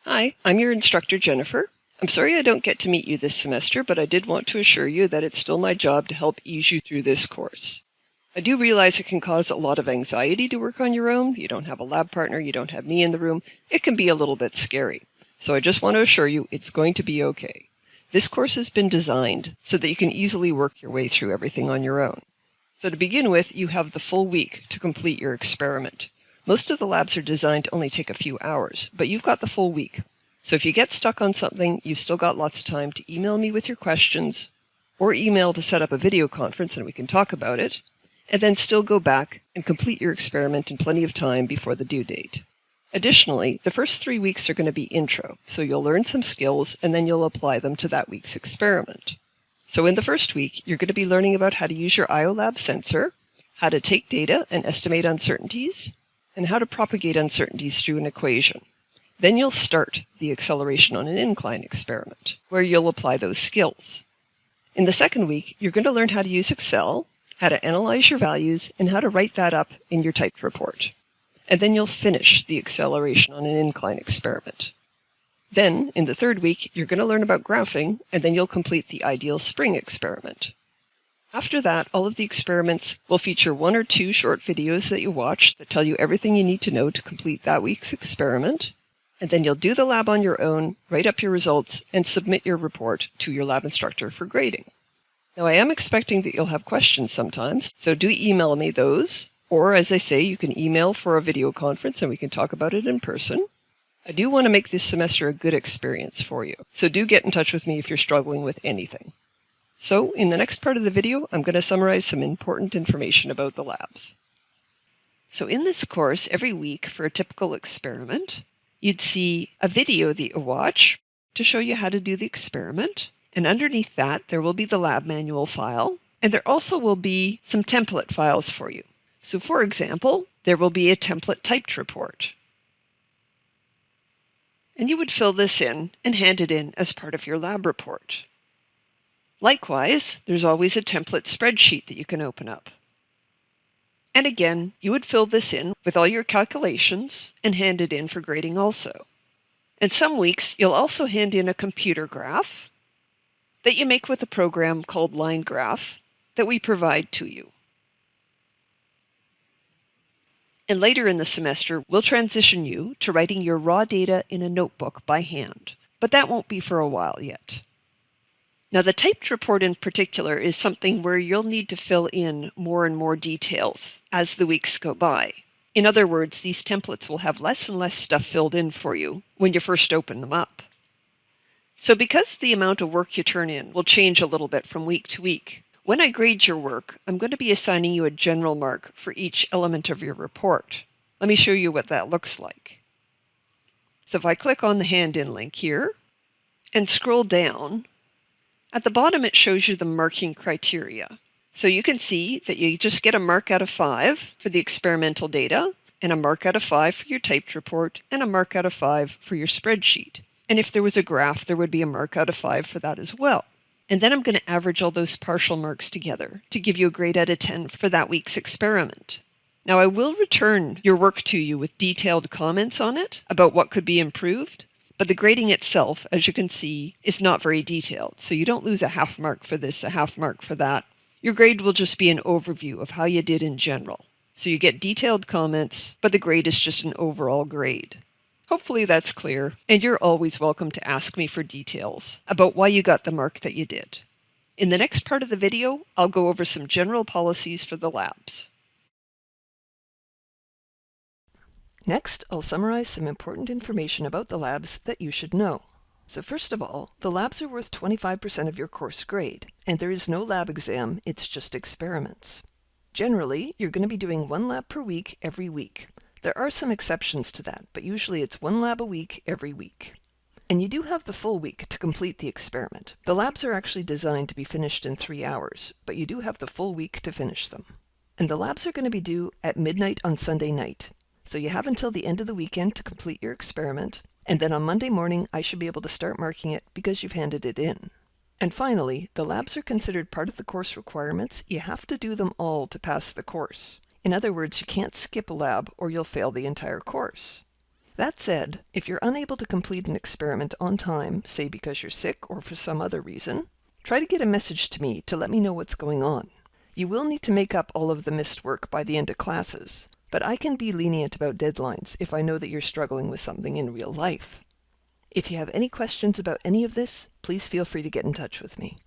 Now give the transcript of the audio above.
Hi, I'm your instructor, Jennifer. I'm sorry I don't get to meet you this semester, but I did want to assure you that it's still my job to help ease you through this course. I do realize it can cause a lot of anxiety to work on your own. You don't have a lab partner, you don't have me in the room. It can be a little bit scary. So I just want to assure you it's going to be okay. This course has been designed so that you can easily work your way through everything on your own. So to begin with, you have the full week to complete your experiment. Most of the labs are designed to only take a few hours, but you've got the full week. So if you get stuck on something, you've still got lots of time to email me with your questions, or email to set up a video conference and we can talk about it, and then still go back and complete your experiment in plenty of time before the due date. Additionally, the first 3 weeks are going to be intro, so you'll learn some skills and then you'll apply them to that week's experiment. So in the first week, you're going to be learning about how to use your IOLab sensor, how to take data and estimate uncertainties, and how to propagate uncertainties through an equation. Then you'll start the acceleration on an incline experiment, where you'll apply those skills. In the second week, you're going to learn how to use Excel, how to analyze your values, and how to write that up in your typed report. And then you'll finish the acceleration on an incline experiment. Then, in the third week, you're going to learn about graphing, and then you'll complete the ideal spring experiment. After that, all of the experiments will feature 1 or 2 short videos that you watch that tell you everything you need to know to complete that week's experiment. And then you'll do the lab on your own, write up your results, and submit your report to your lab instructor for grading. Now, I am expecting that you'll have questions sometimes, so do email me those. Or, as I say, you can email for a video conference and we can talk about it in person. I do want to make this semester a good experience for you, so do get in touch with me if you're struggling with anything. So, in the next part of the video, I'm going to summarize some important information about the labs. So in this course, every week for a typical experiment, you'd see a video that you watch to show you how to do the experiment. And underneath that, there will be the lab manual file. And there also will be some template files for you. So for example, there will be a template typed report. And you would fill this in and hand it in as part of your lab report. Likewise, there's always a template spreadsheet that you can open up. And again, you would fill this in with all your calculations and hand it in for grading also. And some weeks, you'll also hand in a computer graph that you make with a program called Line Graph that we provide to you. And later in the semester, we'll transition you to writing your raw data in a notebook by hand, but that won't be for a while yet. Now, the typed report in particular is something where you'll need to fill in more and more details as the weeks go by. In other words, these templates will have less and less stuff filled in for you when you first open them up. So because the amount of work you turn in will change a little bit from week to week, when I grade your work, I'm going to be assigning you a general mark for each element of your report. Let me show you what that looks like. So if I click on the hand-in link here and scroll down, at the bottom it shows you the marking criteria. So you can see that you just get a mark out of 5 for the experimental data, and a mark out of 5 for your typed report, and a mark out of 5 for your spreadsheet. And if there was a graph, there would be a mark out of 5 for that as well. And then I'm going to average all those partial marks together to give you a grade out of 10 for that week's experiment. Now, I will return your work to you with detailed comments on it about what could be improved, but the grading itself, as you can see, is not very detailed. So you don't lose a half mark for this, a half mark for that. Your grade will just be an overview of how you did in general. So you get detailed comments, but the grade is just an overall grade. Hopefully that's clear, and you're always welcome to ask me for details about why you got the mark that you did. In the next part of the video, I'll go over some general policies for the labs. Next, I'll summarize some important information about the labs that you should know. So first of all, the labs are worth 25% of your course grade, and there is no lab exam, it's just experiments. Generally, you're going to be doing 1 lab per week every week. There are some exceptions to that, but usually it's 1 lab a week every week. And you do have the full week to complete the experiment. The labs are actually designed to be finished in 3 hours, but you do have the full week to finish them. And the labs are going to be due at midnight on Sunday night. So you have until the end of the weekend to complete your experiment, and then on Monday morning I should be able to start marking it because you've handed it in. And finally, the labs are considered part of the course requirements. You have to do them all to pass the course. In other words, you can't skip a lab or you'll fail the entire course. That said, if you're unable to complete an experiment on time, say because you're sick or for some other reason, try to get a message to me to let me know what's going on. You will need to make up all of the missed work by the end of classes, but I can be lenient about deadlines if I know that you're struggling with something in real life. If you have any questions about any of this, please feel free to get in touch with me.